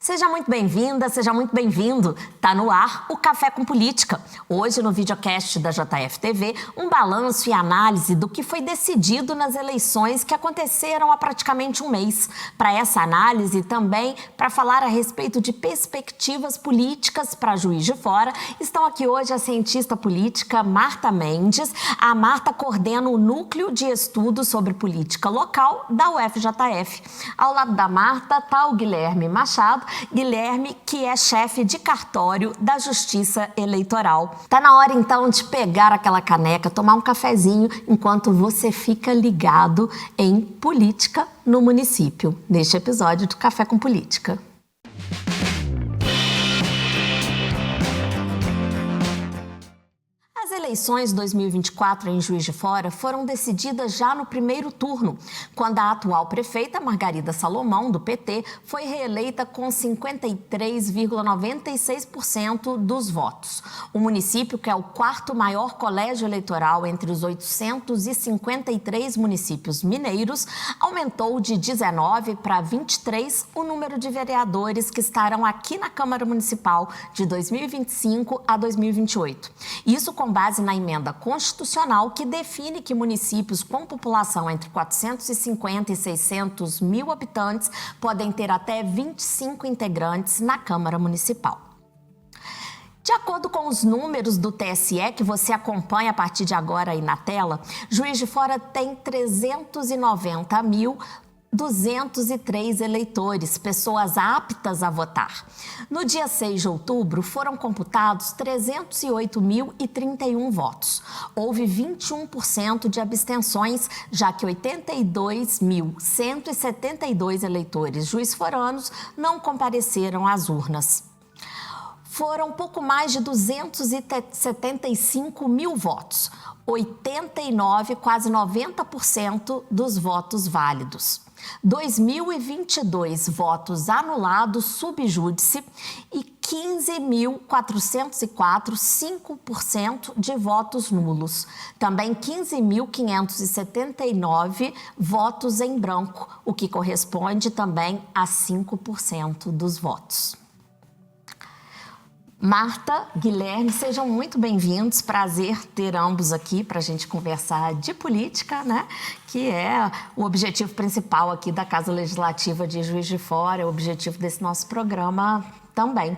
Seja muito bem-vinda, seja muito bem-vindo. Tá no ar o Café com Política. Hoje, no videocast da JF-TV, um balanço e análise do que foi decidido nas eleições que aconteceram há praticamente um mês. Para essa análise, também para falar a respeito de perspectivas políticas para Juiz de Fora, estão aqui hoje a cientista política Marta Mendes. A Marta coordena o Núcleo de Estudos sobre Política Local da UFJF. Ao lado da Marta está o Guilherme Machado. Guilherme, que é chefe de cartório da Justiça Eleitoral. Tá na hora, então, de pegar aquela caneca, tomar um cafezinho, enquanto você fica ligado em política no município, neste episódio do Café com Política. As eleições 2024 em Juiz de Fora foram decididas já no primeiro turno, quando a atual prefeita, Margarida Salomão, do PT, foi reeleita com 53,96% dos votos. O município, que é o quarto maior colégio eleitoral entre os 853 municípios mineiros, aumentou de 19 para 23 o número de vereadores que estarão aqui na Câmara Municipal de 2025 a 2028. Isso com base na emenda constitucional que define que municípios com população entre 450 e 600 mil habitantes podem ter até 25 integrantes na Câmara Municipal. De acordo com os números do TSE, que você acompanha a partir de agora aí na tela, Juiz de Fora tem 390.203 eleitores, pessoas aptas a votar. No dia 6 de outubro, foram computados 308.031 votos. Houve 21% de abstenções, já que 82.172 eleitores juiz-foranos não compareceram às urnas. Foram pouco mais de 275 mil votos, 89, quase 90% dos votos válidos. 2.022 votos anulados sub júdice e 15.404, 5% de votos nulos. Também 15.579 votos em branco, o que corresponde também a 5% dos votos. Marta, Guilherme, sejam muito bem-vindos. Prazer ter ambos aqui para a gente conversar de política, né? Que é o objetivo principal aqui da Casa Legislativa de Juiz de Fora, é o objetivo desse nosso programa também.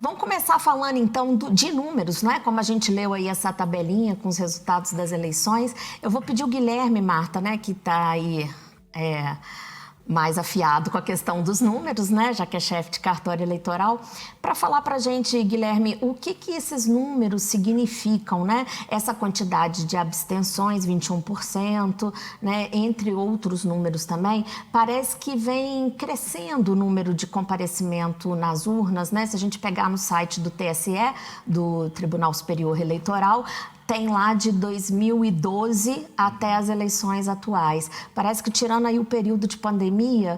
Vamos começar falando, então, de números, né? Como a gente leu aí essa tabelinha com os resultados das eleições. Eu vou pedir o Guilherme, Marta, né? Que está aí mais afiado com a questão dos números, né, já que é chefe de cartório eleitoral, para falar para a gente, Guilherme, o que esses números significam, né? Essa quantidade de abstenções, 21%, né, entre outros números também, parece que vem crescendo o número de comparecimento nas urnas, né? Se a gente pegar no site do TSE, do Tribunal Superior Eleitoral, tem lá de 2012 até as eleições atuais. Parece que, tirando aí o período de pandemia,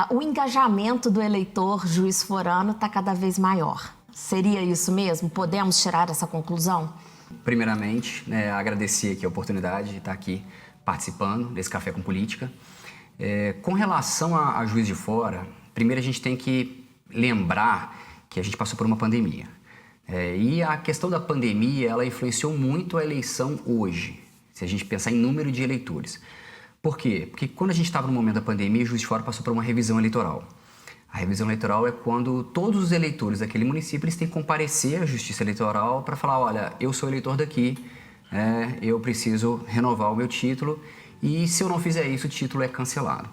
o engajamento do eleitor juiz-forano está cada vez maior. Seria isso mesmo? Podemos tirar essa conclusão? Primeiramente, agradecer aqui a oportunidade de estar aqui participando desse Café com Política. Com relação a Juiz de Fora, primeiro a gente tem que lembrar que a gente passou por uma pandemia. E a questão da pandemia, ela influenciou muito a eleição hoje, se a gente pensar em número de eleitores. Por quê? Porque quando a gente estava no momento da pandemia, o Juiz de Fora passou por uma revisão eleitoral. A revisão eleitoral é quando todos os eleitores daquele município eles têm que comparecer à Justiça Eleitoral para falar, olha, eu sou eleitor daqui, eu preciso renovar o meu título e se eu não fizer isso, o título é cancelado.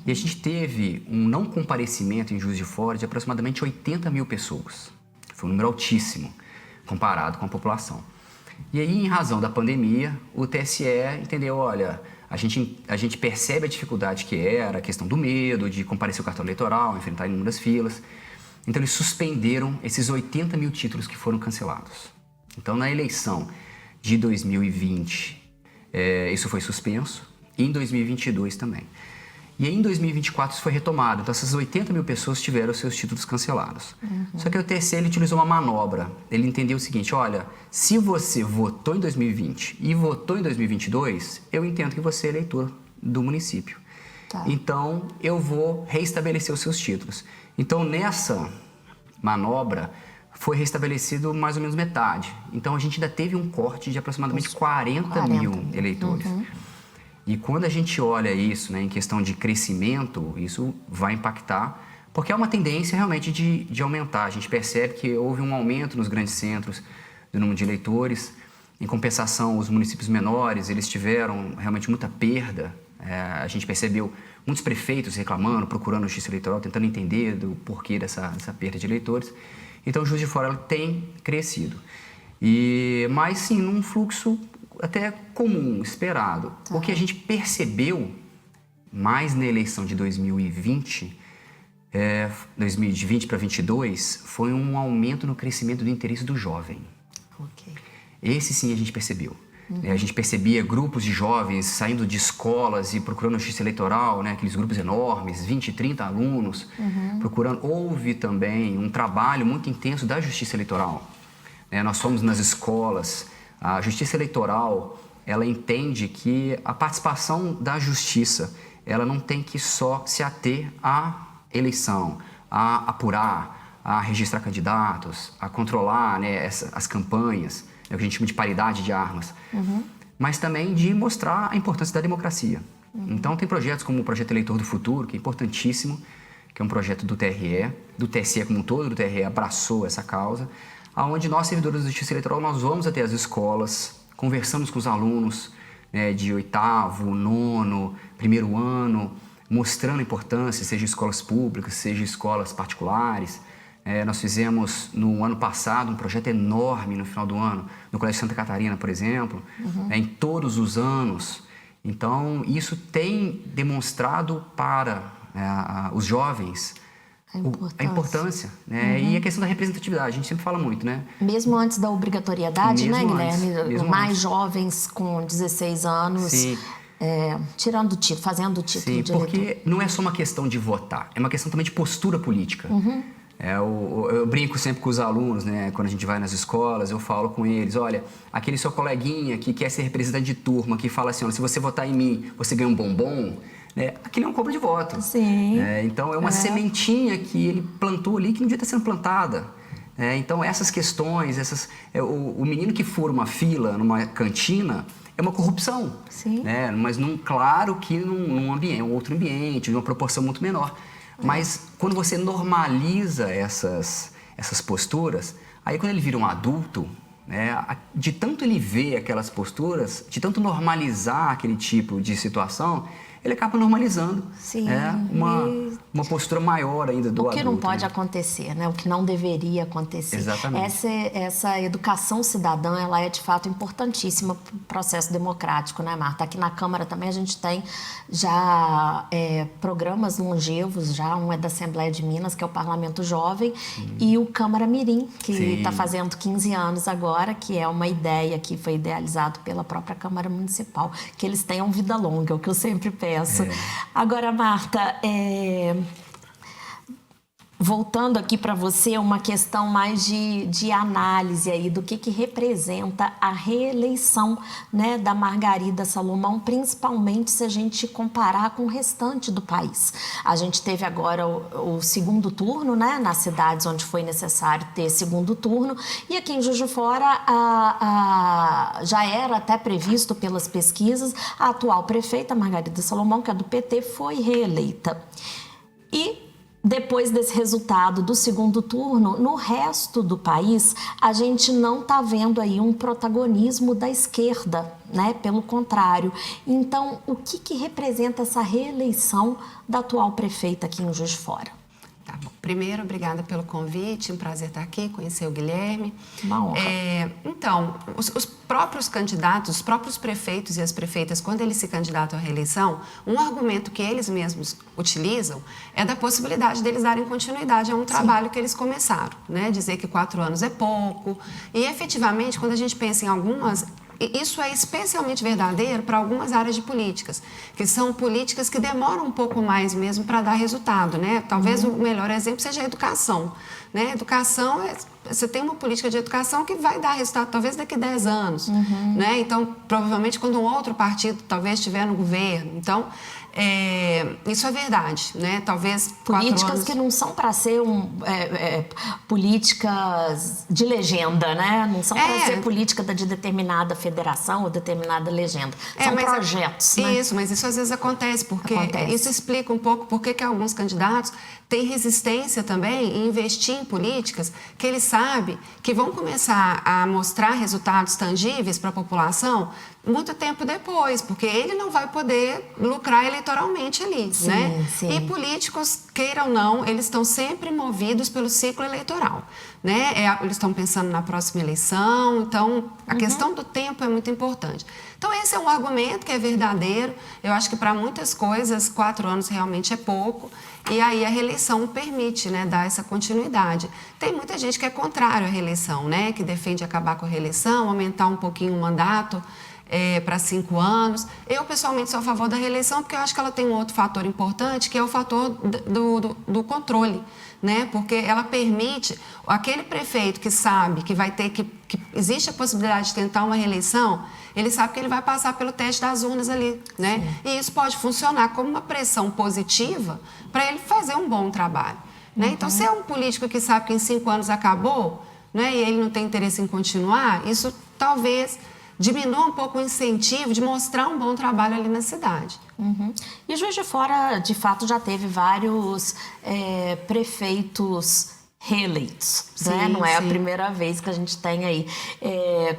E a gente teve um não comparecimento em Juiz de Fora de aproximadamente 80 mil pessoas. Foi um número altíssimo comparado com a população. E aí, em razão da pandemia, o TSE entendeu, olha, a gente percebe a dificuldade que era, a questão do medo, de comparecer ao cartão eleitoral, enfrentar inúmeras filas. Então, eles suspenderam esses 80 mil títulos que foram cancelados. Então, na eleição de 2020, isso foi suspenso, e em 2022 também. E aí, em 2024, isso foi retomado. Então, essas 80 mil pessoas tiveram seus títulos cancelados. Só que o TSE ele utilizou uma manobra. Ele entendeu o seguinte, olha, se você votou em 2020 e votou em 2022, eu entendo que você é eleitor do município. Então eu vou reestabelecer os seus títulos. Então nessa manobra foi restabelecido mais ou menos metade. Então a gente ainda teve um corte de aproximadamente 40 mil eleitores. E quando a gente olha isso, né, em questão de crescimento, isso vai impactar, porque é uma tendência realmente de aumentar. A gente percebe que houve um aumento nos grandes centros do número de eleitores. Em compensação, os municípios menores, eles tiveram realmente muita perda. A gente percebeu muitos prefeitos reclamando, procurando justiça eleitoral, tentando entender do porquê dessa perda de eleitores. Então, o Juiz de Fora tem crescido. Mas, sim, num fluxo até comum, esperado. O que a gente percebeu mais na eleição de 2020, 2020 para 2022, foi um aumento no crescimento do interesse do jovem. Esse, sim, a gente percebeu. A gente percebia grupos de jovens saindo de escolas e procurando justiça eleitoral, né? Aqueles grupos enormes, 20, 30 alunos, procurando. Houve também um trabalho muito intenso da justiça eleitoral. Nós fomos nas escolas. A justiça eleitoral, ela entende que a participação da justiça, ela não tem que só se ater à eleição, a apurar, a registrar candidatos, a controlar, né, as campanhas, o que a gente chama de paridade de armas, mas também de mostrar a importância da democracia. Então, tem projetos como o Projeto Eleitor do Futuro, que é importantíssimo, que é um projeto do TRE, do TSE como um todo, do TRE abraçou essa causa, onde nós, servidores da Justiça Eleitoral, nós vamos até as escolas, conversamos com os alunos, né, de 8º, 9º, 1º ano, mostrando a importância, seja escolas públicas, seja escolas particulares. Nós fizemos, no ano passado, um projeto enorme no final do ano, no Colégio Santa Catarina, por exemplo, em todos os anos. Então, isso tem demonstrado para os jovens a importância, né? E a questão da representatividade, a gente sempre fala muito, né? Mesmo antes da obrigatoriedade, mesmo né, Guilherme? Mais jovens com 16 anos... Sim. Tirando o título, fazendo o título de eleitor. Porque não é só uma questão de votar, é uma questão também de postura política. Eu brinco sempre com os alunos, né? Quando a gente vai nas escolas, eu falo com eles, olha, aquele seu coleguinha que quer ser representante de turma, que fala assim, olha, se você votar em mim, você ganha um bombom, né? Aquilo é um compra de voto. Sim. Então, é uma sementinha que ele plantou ali que não devia estar sendo plantada. Então, essas questões, o menino que fura uma fila numa cantina é uma corrupção. Sim. Né? Mas, claro que num ambiente, outro ambiente, de uma proporção muito menor. Mas quando você normaliza essas posturas, aí quando ele vira um adulto, né, de tanto ele ver aquelas posturas, de tanto normalizar aquele tipo de situação, ele acaba normalizando. Sim. Uma postura maior ainda do adulto. O que não pode acontecer, né? O que não deveria acontecer. Exatamente. Essa educação cidadã, ela é de fato importantíssima para o processo democrático, né, Marta? Aqui na Câmara também a gente tem já programas longevos, um é da Assembleia de Minas, que é o Parlamento Jovem, e o Câmara Mirim, que está fazendo 15 anos agora, que é uma ideia que foi idealizado pela própria Câmara Municipal, que eles tenham vida longa, é o que eu sempre peço. Agora, Marta, voltando aqui para você, uma questão mais de análise aí do que representa a reeleição, né, da Margarida Salomão, principalmente se a gente comparar com o restante do país. A gente teve agora o segundo turno, né, nas cidades onde foi necessário ter segundo turno, e aqui em Juiz de Fora já era até previsto pelas pesquisas, a atual prefeita Margarida Salomão, que é do PT, foi reeleita. E depois desse resultado do segundo turno, no resto do país, a gente não está vendo aí um protagonismo da esquerda, né? Pelo contrário. Então, o que representa essa reeleição da atual prefeita aqui em Juiz de Fora? Tá bom. Primeiro, obrigada pelo convite, um prazer estar aqui, conhecer o Guilherme. Uma honra. Então, os próprios candidatos, os próprios prefeitos e as prefeitas, quando eles se candidatam à reeleição, um argumento que eles mesmos utilizam é da possibilidade deles darem continuidade a um trabalho que eles começaram, né? Dizer que 4 anos é pouco. E, efetivamente, quando a gente pensa em algumas... Isso é especialmente verdadeiro para algumas áreas de políticas, que são políticas que demoram um pouco mais mesmo para dar resultado, né? Talvez o melhor exemplo seja a educação, né? Educação, você tem uma política de educação que vai dar resultado talvez daqui a 10 anos, né? Então, provavelmente, quando um outro partido talvez estiver no governo. Então, isso é verdade, né? Talvez políticas que não são para ser políticas de legenda, né? Não são para ser política de determinada federação ou determinada legenda. São projetos, né? Isso, mas isso às vezes acontece, porque isso explica um pouco por que alguns candidatos têm resistência também em investir em políticas que eles sabem que vão começar a mostrar resultados tangíveis para a população muito tempo depois, porque ele não vai poder lucrar eleitoralmente ali, né? Sim. E políticos, queiram ou não, eles estão sempre movidos pelo ciclo eleitoral, né? Eles estão pensando na próxima eleição, então a questão do tempo é muito importante. Então esse é um argumento que é verdadeiro. Eu acho que para muitas coisas 4 anos realmente é pouco. E aí a reeleição permite, né, dar essa continuidade. Tem muita gente que é contrário à reeleição, né? Que defende acabar com a reeleição, aumentar um pouquinho o mandato para 5 anos. Eu, pessoalmente, sou a favor da reeleição porque eu acho que ela tem um outro fator importante, que é o fator do controle, né? Porque ela permite aquele prefeito que sabe que vai ter que existe a possibilidade de tentar uma reeleição, ele sabe que ele vai passar pelo teste das urnas ali, né? Sim. E isso pode funcionar como uma pressão positiva para ele fazer um bom trabalho, né? Então, se é um político que sabe que em 5 anos acabou, né, e ele não tem interesse em continuar, isso talvez diminua um pouco o incentivo de mostrar um bom trabalho ali na cidade. E Juiz de Fora, de fato, já teve vários prefeitos reeleitos, né? Não é a primeira vez que a gente tem aí.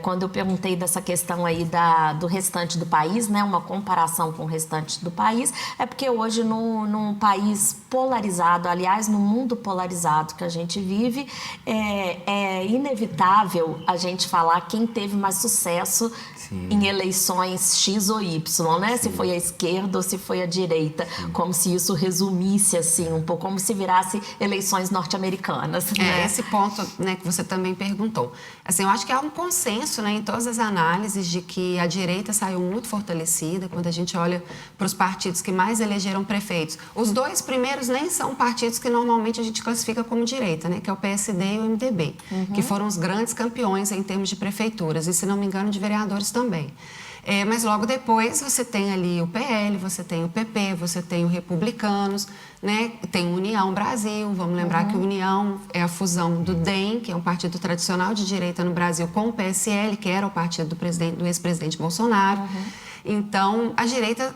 Quando eu perguntei dessa questão aí do restante do país, né? Uma comparação com o restante do país, é porque hoje num país polarizado, aliás, no mundo polarizado que a gente vive, é inevitável a gente falar quem teve mais sucesso em eleições X ou Y, né? Se foi a esquerda ou se foi a direita, como se isso resumisse assim um pouco, como se virasse eleições norte-americanas. Né? Esse ponto, né, que você também perguntou. Assim, eu acho que há um consenso, né, em todas as análises de que a direita saiu muito fortalecida quando a gente olha para os partidos que mais elegeram prefeitos. Os 2 primeiros nem são partidos que normalmente a gente classifica como direita, né, que é o PSD e o MDB, que foram os grandes campeões em termos de prefeituras e, se não me engano, de vereadores também. Mas logo depois você tem ali o PL, você tem o PP, você tem o Republicanos, né? Tem o União Brasil. Vamos lembrar que o União é a fusão do DEM, que é um partido tradicional de direita no Brasil, com o PSL, que era o partido do ex-presidente Bolsonaro. Então, a direita,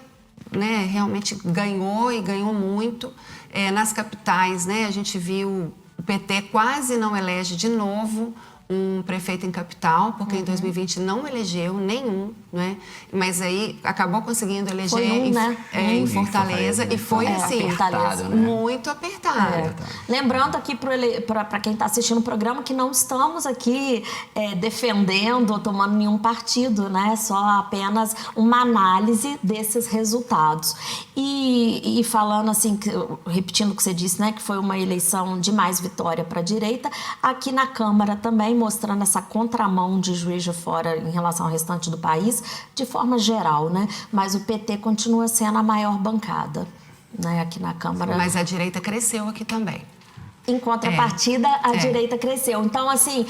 né, realmente ganhou e ganhou muito. Nas capitais, né, a gente viu o PT quase não elege de novo um prefeito em capital, porque em 2020 não elegeu nenhum, né? Mas aí acabou conseguindo eleger em Fortaleza, e foi assim, apertado, né? muito apertado. Lembrando aqui para quem está assistindo o programa que não estamos aqui defendendo ou tomando nenhum partido, né? Só apenas uma análise desses resultados. E falando assim, repetindo o que você disse, né? Que foi uma eleição de mais vitória para a direita, aqui na Câmara também, mostrando essa contramão de Juiz de Fora em relação ao restante do país, de forma geral, né? Mas o PT continua sendo a maior bancada, né? Aqui na Câmara. Mas a direita cresceu aqui também. Em contrapartida, a direita cresceu. Então, assim,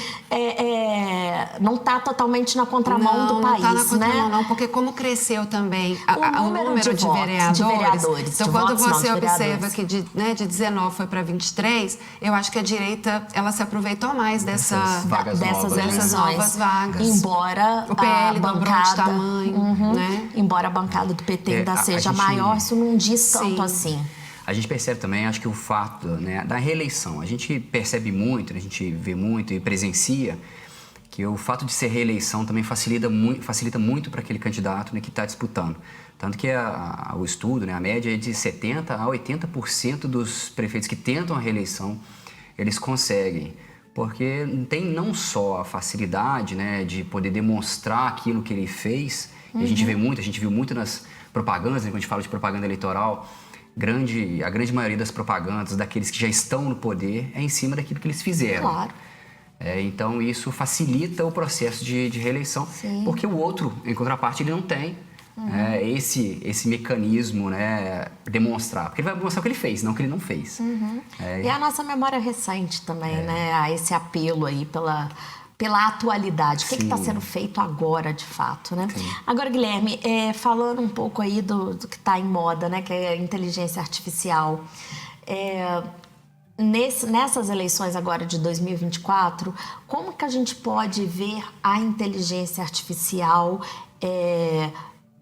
não está totalmente na contramão do país, não está na contramão, né? não, porque como cresceu também o número de vereadores. Então, quando você observa que de 19 foi para 23, eu acho que a direita, ela se aproveitou mais dessas novas vagas. Embora o PL a dobrou de tamanho, né? Embora a bancada do PT ainda seja maior, isso não diz tanto assim. A gente percebe também, acho que o fato, né, da reeleição, a gente percebe muito, a gente vê muito e presencia que o fato de ser reeleição também facilita muito para aquele candidato, né, que está disputando. Tanto que o estudo, né, a média é de 70% a 80% dos prefeitos que tentam a reeleição, eles conseguem. Porque tem não só a facilidade, né, de poder demonstrar aquilo que ele fez, e a gente viu muito nas propagandas, né, quando a gente fala de propaganda eleitoral, a grande maioria das propagandas daqueles que já estão no poder é em cima daquilo que eles fizeram. Claro. Então, isso facilita o processo de reeleição, porque o outro, em contraparte, ele não tem esse mecanismo, né, demonstrar. Porque ele vai mostrar o que ele fez, não o que ele não fez. E a nossa memória recente também, né? A esse apelo aí pela atualidade. O que está sendo feito agora, de fato, né? Sim. Agora, Guilherme, falando um pouco aí do que está em moda, né? Que é a inteligência artificial. Nessas eleições agora de 2024, como que a gente pode ver a inteligência artificial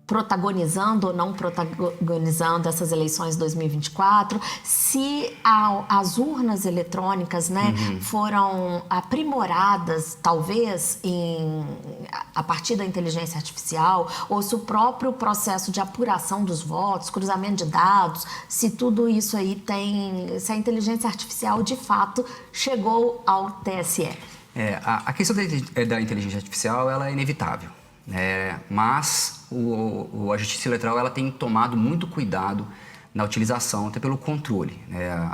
protagonizando ou não protagonizando essas eleições de 2024, se as urnas eletrônicas, né, foram aprimoradas, talvez, a partir da inteligência artificial, ou se o próprio processo de apuração dos votos, cruzamento de dados, se tudo isso aí se a inteligência artificial, de fato, chegou ao TSE. A questão da inteligência artificial, ela é inevitável. Mas a Justiça Eleitoral ela tem tomado muito cuidado na utilização, até pelo controle.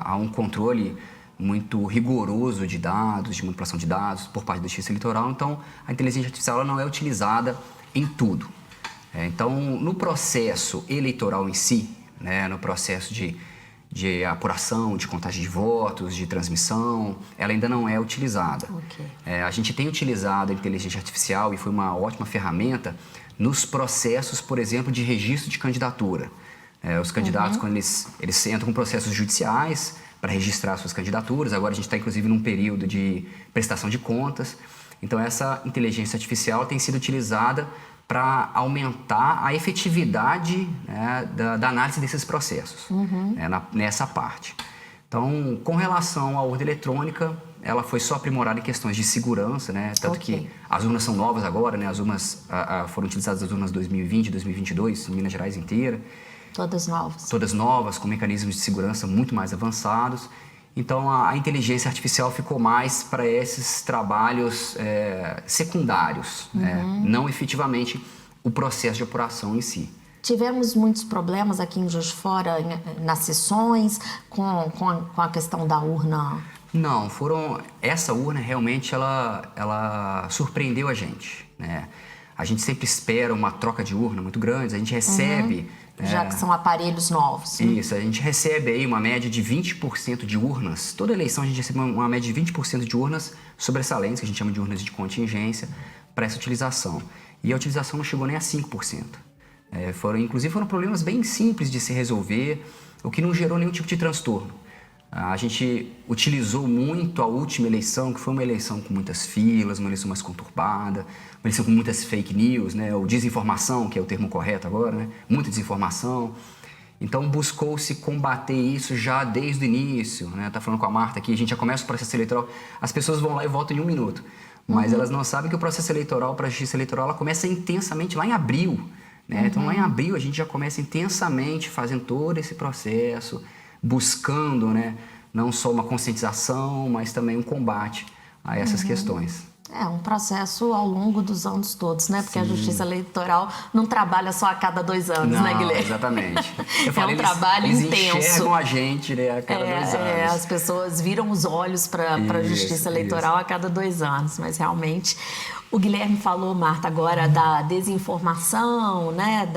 Há um controle muito rigoroso de dados, de manipulação de dados por parte da Justiça Eleitoral, então a inteligência artificial ela não é utilizada em tudo. Então, no processo eleitoral em si, no processo de apuração, de contagem de votos, de transmissão, ela ainda não é utilizada. Okay. A gente tem utilizado a inteligência artificial e foi uma ótima ferramenta nos processos, por exemplo, de registro de candidatura. Os candidatos, quando eles entram com processos judiciais para registrar suas candidaturas, agora a gente está inclusive num período de prestação de contas, então essa inteligência artificial tem sido utilizada para aumentar a efetividade, né, da análise desses processos, nessa parte. Então, com relação à urna eletrônica, ela foi só aprimorada em questões de segurança, né? Tanto que as urnas são novas agora, né? As urnas foram utilizadas as urnas 2020, 2022, em Minas Gerais inteira. Todas novas. Todas novas, com mecanismos de segurança muito mais avançados. Então, a inteligência artificial ficou mais para esses trabalhos secundários, não efetivamente o processo de apuração em si. Tivemos muitos problemas aqui em Juiz de Fora, nas sessões, com a questão da urna? Não, essa urna realmente ela surpreendeu a gente, né? A gente sempre espera uma troca de urna muito grande, a gente recebe... Já que são aparelhos novos. Isso, a gente recebe aí uma média de 20% de urnas. Toda eleição a gente recebe uma média de 20% de urnas sobressalentes, que a gente chama de urnas de contingência, para essa utilização. E a utilização não chegou nem a 5%. Inclusive foram problemas bem simples de se resolver, o que não gerou nenhum tipo de transtorno. A gente utilizou muito a última eleição, que foi uma eleição com muitas filas, uma eleição mais conturbada, uma eleição com muitas fake news, né? Ou desinformação, que é o termo correto agora, né? Muita desinformação. Então, buscou-se combater isso já desde o início, né? Tá falando com a Marta aqui, a gente já começa o processo eleitoral, as pessoas vão lá e votam em 1 minuto. Mas elas não sabem que o processo eleitoral, para a Justiça Eleitoral, ela começa intensamente lá em abril, né? Então, lá em abril, a gente já começa intensamente fazendo todo esse processo, buscando, né, não só uma conscientização, mas também um combate a essas questões. É um processo ao longo dos anos todos, né? Porque a Justiça Eleitoral não trabalha só a cada 2 anos, né, Guilherme? Exatamente. Um trabalho eles intenso. Enxergam a gente, né, a cada 2 anos. As pessoas viram os olhos para a Justiça Eleitoral a cada 2 anos, mas realmente... O Guilherme falou, Marta, agora da desinformação, né,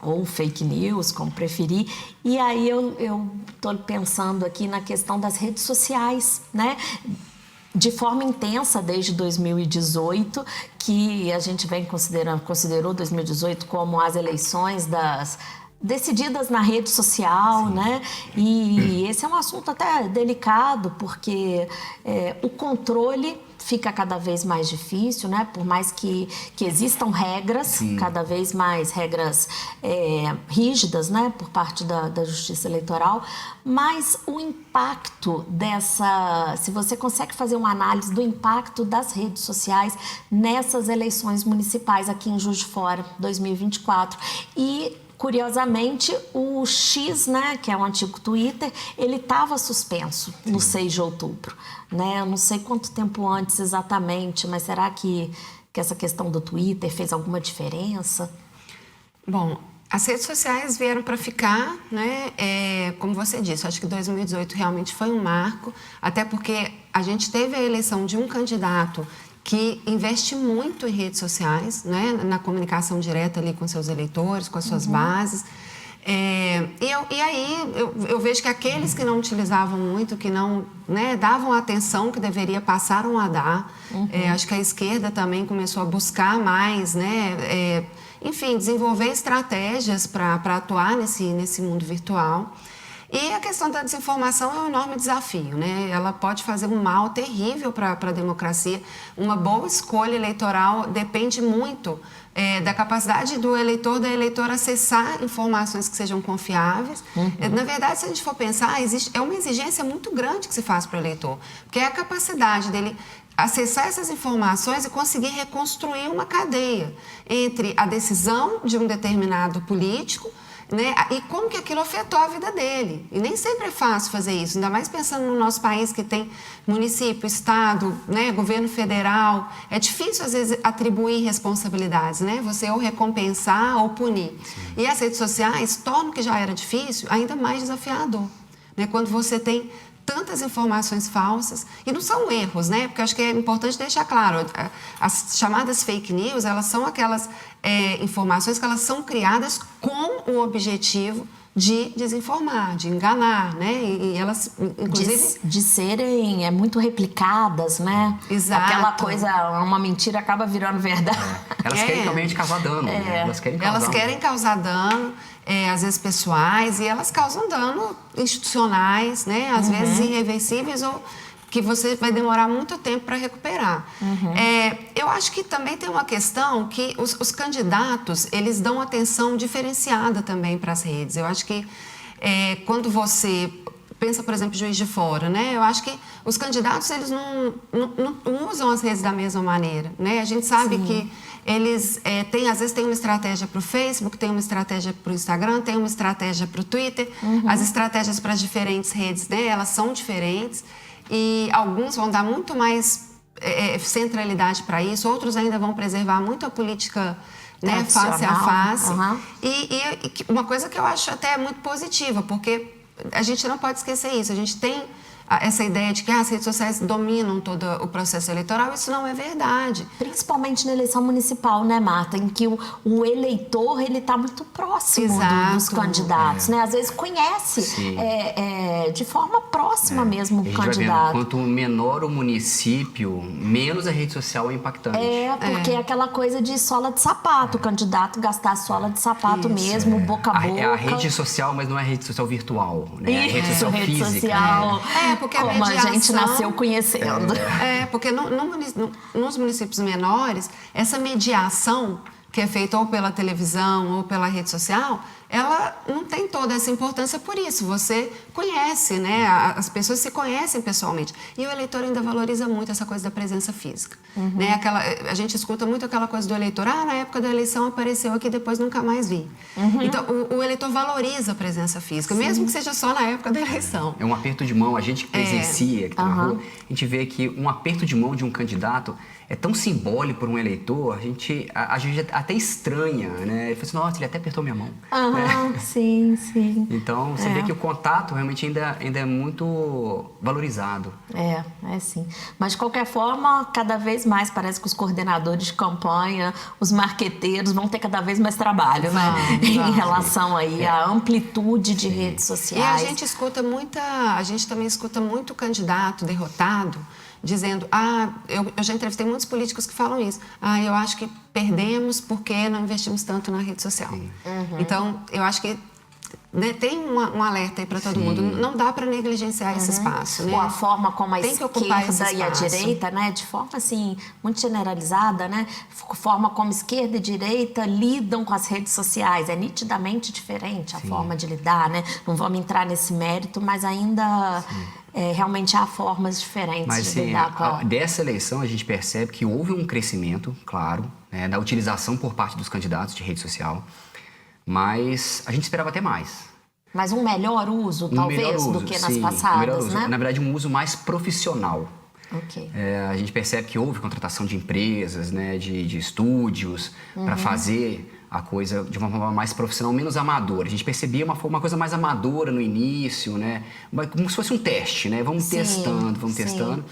ou fake news, como preferir. E aí eu estou pensando aqui na questão das redes sociais, né? De forma intensa desde 2018, que a gente considerou 2018 como as eleições decididas na rede social, né? E esse é um assunto até delicado, porque o controle fica cada vez mais difícil, né? Por mais que existam regras, cada vez mais regras rígidas, né? Por parte da Justiça Eleitoral, mas o impacto se você consegue fazer uma análise do impacto das redes sociais nessas eleições municipais aqui em Juiz de Fora, 2024. E curiosamente, o X, né, que é o antigo Twitter, ele estava suspenso no 6 de outubro. Né? Eu não sei quanto tempo antes exatamente, mas será que essa questão do Twitter fez alguma diferença? Bom, as redes sociais vieram para ficar, né? Como você disse, acho que 2018 realmente foi um marco, até porque a gente teve a eleição de um candidato que investe muito em redes sociais, né, na comunicação direta ali com seus eleitores, com as suas bases. E aí eu vejo que aqueles que não utilizavam muito, que não, né, davam a atenção que deveria, passaram a dar. Acho que a esquerda também começou a buscar mais, né, enfim, desenvolver estratégias para atuar nesse mundo virtual. E a questão da desinformação é um enorme desafio, né? Ela pode fazer um mal terrível para a democracia. Uma boa escolha eleitoral depende muito da capacidade do eleitor, da eleitora acessar informações que sejam confiáveis. Na verdade, se a gente for pensar, é uma exigência muito grande que se faz para o eleitor, porque é a capacidade dele acessar essas informações e conseguir reconstruir uma cadeia entre a decisão de um determinado político, né, e como que aquilo afetou a vida dele. E nem sempre é fácil fazer isso, ainda mais pensando no nosso país que tem município, estado, né, governo federal. É difícil, às vezes, atribuir responsabilidades, né? Você ou recompensar ou punir. Sim. E as redes sociais tornam o que já era difícil ainda mais desafiador, né? Quando você tem tantas informações falsas, e não são erros, né? Porque eu acho que é importante deixar claro, as chamadas fake news, elas são aquelas informações que elas são criadas com o objetivo de desinformar, de enganar, né? E elas, inclusive... De serem muito replicadas, né? Exato. Aquela coisa, uma mentira acaba virando verdade. Elas querem realmente causar dano, né? Elas querem causar dano, às vezes pessoais, e elas causam dano institucionais, né? Às vezes irreversíveis ou que você vai demorar muito tempo para recuperar. Eu acho que também tem uma questão que os candidatos, eles dão atenção diferenciada também para as redes. Eu acho que quando você pensa, por exemplo, Juiz de Fora, né? Eu acho que os candidatos, eles não usam as redes da mesma maneira, né? A gente sabe que eles às vezes têm uma estratégia para o Facebook, tem uma estratégia para o Instagram, tem uma estratégia para o Twitter. As estratégias para as diferentes redes, né? Elas são diferentes. E alguns vão dar muito mais centralidade para isso, outros ainda vão preservar muito a política, né, face a face. E uma coisa que eu acho até muito positiva, porque a gente não pode esquecer isso, a gente tem essa ideia de que as redes sociais dominam todo o processo eleitoral, isso não é verdade. Principalmente na eleição municipal, né, Marta? Em que o eleitor, ele está muito próximo dos candidatos, né? Às vezes conhece de forma próxima mesmo o candidato. Quanto menor o município, menos a rede social é impactante. Porque é aquela coisa de sola de sapato, o candidato gastar sola de sapato mesmo, boca a boca. É a rede social, mas não é a rede social virtual, né? É a rede social física. Social. Porque como a gente nasceu conhecendo. Porque nos municípios menores, essa mediação que é feita ou pela televisão ou pela rede social, ela não tem toda essa importância por isso. Você conhece, né? As pessoas se conhecem pessoalmente. E o eleitor ainda valoriza muito essa coisa da presença física. Né? A gente escuta muito aquela coisa do eleitor, na época da eleição apareceu aqui, depois nunca mais vi. Então, o eleitor valoriza a presença física, mesmo que seja só na época da eleição. É um aperto de mão. A gente que presencia, que está na rua, a gente vê que um aperto de mão de um candidato é tão simbólico para um eleitor, a gente até estranha, né? Ele fala assim, nossa, ele até apertou minha mão. Sim. Então, você vê que o contato realmente ainda é muito valorizado. Sim. Mas, de qualquer forma, cada vez mais parece que os coordenadores de campanha, os marqueteiros vão ter cada vez mais trabalho, né? Em relação aí à amplitude de redes sociais. E a gente também escuta muito candidato derrotado dizendo, eu já entrevistei muitos políticos que falam isso, eu acho que perdemos porque não investimos tanto na rede social. Então, eu acho que tem um alerta aí para todo mundo. Não dá para negligenciar esse espaço, né? Ou a forma como a esquerda e a direita, né? De forma, assim, muito generalizada, né? Forma como esquerda e direita lidam com as redes sociais. É nitidamente diferente a forma de lidar, né? Não vamos entrar nesse mérito, mas ainda... realmente há formas diferentes de lidar com dessa eleição a gente percebe que houve um crescimento, claro, né, da utilização por parte dos candidatos de rede social, mas a gente esperava até mais. Mas um melhor uso, talvez, do que nas passadas, né? Na verdade, um uso mais profissional. A gente percebe que houve contratação de empresas, né, de estúdios, para fazer a coisa de uma forma mais profissional, menos amadora. A gente percebia uma coisa mais amadora no início, né? Como se fosse um teste, né? Vamos testando.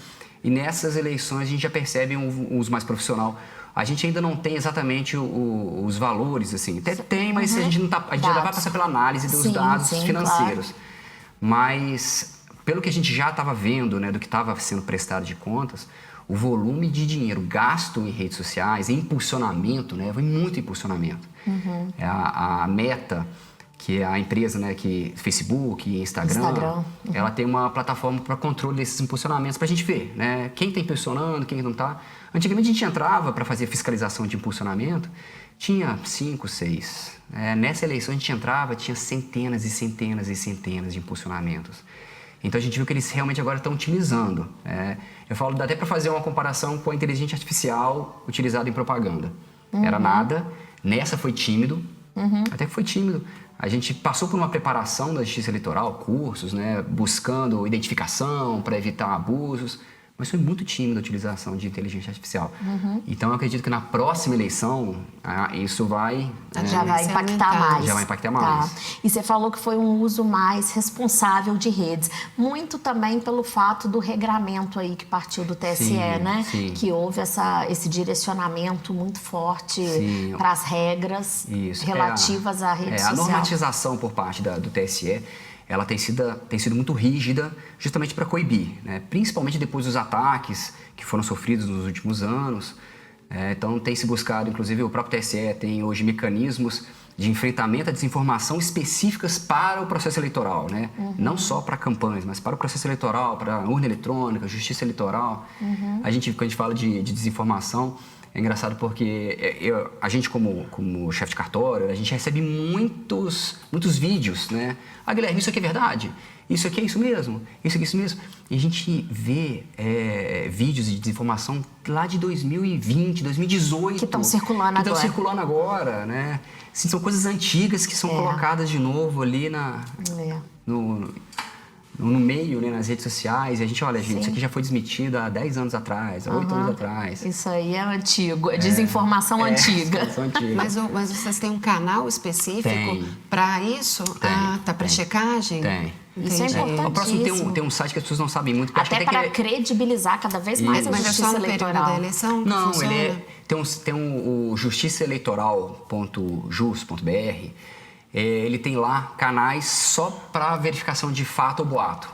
E nessas eleições a gente já percebe um uso mais profissional. A gente ainda não tem exatamente os valores, assim. Até tem, mas a gente não tá, a gente ainda vai passar pela análise dos dados financeiros. Claro. Mas, pelo que a gente já estava vendo, né, do que estava sendo prestado de contas, o volume de dinheiro gasto em redes sociais, em impulsionamento, né, foi muito impulsionamento. A Meta, que é a empresa, né, que Facebook, Instagram. Ela tem uma plataforma para controle desses impulsionamentos para a gente ver, né, quem está impulsionando, quem não está. Antigamente a gente entrava para fazer fiscalização de impulsionamento, tinha 5, 6. Nessa eleição a gente entrava, tinha centenas e centenas e centenas de impulsionamentos. Então a gente viu que eles realmente agora estão utilizando. Eu falo, dá até para fazer uma comparação com a inteligência artificial utilizada em propaganda. Era nada, nessa foi tímido, até que foi tímido. A gente passou por uma preparação da justiça eleitoral, cursos, né, buscando identificação para evitar abusos, mas foi muito tímida a utilização de inteligência artificial. Então, eu acredito que na próxima eleição, isso vai... Já vai impactar mais. Já vai impactar mais. Tá. E você falou que foi um uso mais responsável de redes. Muito também pelo fato do regramento aí que partiu do TSE, né? Sim. Que houve esse direcionamento muito forte para as regras relativas à rede social. A normatização por parte do TSE, ela tem sido muito rígida justamente para coibir, né? Principalmente depois dos ataques que foram sofridos nos últimos anos. Então, tem se buscado, inclusive o próprio TSE tem hoje mecanismos de enfrentamento à desinformação específicas para o processo eleitoral, né? Não só para campanhas, mas para o processo eleitoral, para a urna eletrônica, justiça eleitoral. Quando a gente fala de desinformação, é engraçado porque a gente, como chefe de cartório, a gente recebe muitos vídeos, né? Guilherme, isso aqui é verdade? Isso aqui é isso mesmo? Isso aqui é isso mesmo? E a gente vê vídeos de desinformação lá de 2020, 2018. Que estão circulando agora. Que estão circulando agora, né? Assim, são coisas antigas que são colocadas de novo ali no meio, né, nas redes sociais, e a gente olha, gente, isso aqui já foi desmentido há 10 anos atrás, há 8 anos atrás. Isso aí é antigo, é desinformação antiga. Mas vocês têm um canal específico para isso? Para checagem? Tem. Isso é importantíssimo. O próximo tem um site que as pessoas não sabem muito. Até para credibilizar cada vez mais a justiça eleitoral. Da eleição? Não, tem o justiçaeleitoral.jus.br. Ele tem lá canais só para verificação de fato ou boato.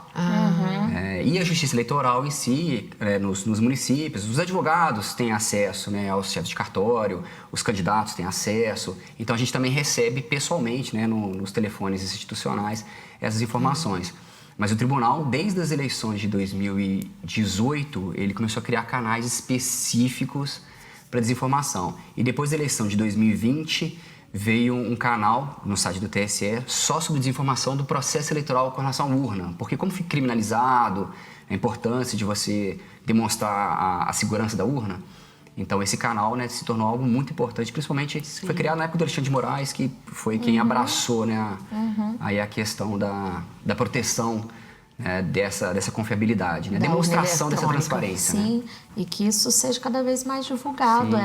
E a Justiça Eleitoral em si, nos municípios, os advogados têm acesso, né, aos chefes de cartório, os candidatos têm acesso. Então, a gente também recebe pessoalmente, né, nos telefones institucionais, essas informações. Mas o tribunal, desde as eleições de 2018, ele começou a criar canais específicos para desinformação. E depois da eleição de 2020... veio um canal no site do TSE só sobre desinformação do processo eleitoral com relação à urna. Porque como foi criminalizado, a importância de você demonstrar a segurança da urna, então esse canal, né, se tornou algo muito importante, principalmente foi criado na época do Alexandre de Moraes, que foi quem abraçou, né, aí a questão da proteção, dessa confiabilidade, né? Demonstração dessa transparência. Sim, né? E que isso seja cada vez mais divulgado,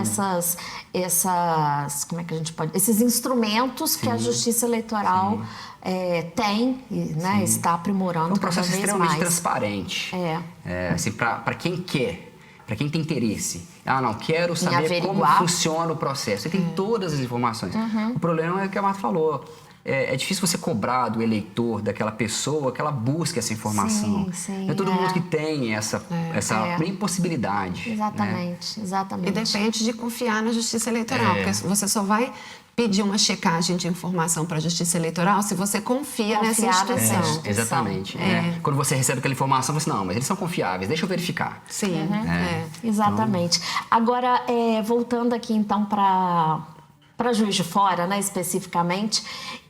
como é que a gente pode... Esses instrumentos que a Justiça Eleitoral tem e, né, está aprimorando cada vez mais. É um processo extremamente transparente. Assim, para quem quer, para quem tem interesse. Não, quero saber como funciona o processo. Você tem todas as informações. O problema é o que a Marta falou. É difícil você cobrar do eleitor, daquela pessoa, que ela busque essa informação. Não é todo mundo que tem essa impossibilidade. Exatamente, exatamente. E depende de confiar na Justiça Eleitoral, porque você só vai pedir uma checagem de informação para a Justiça Eleitoral se você confia nessa instituição. Exatamente. Quando você recebe aquela informação, você não, mas eles são confiáveis, deixa eu verificar. Sim. Exatamente. Agora, voltando aqui então para Juiz de Fora, né, especificamente,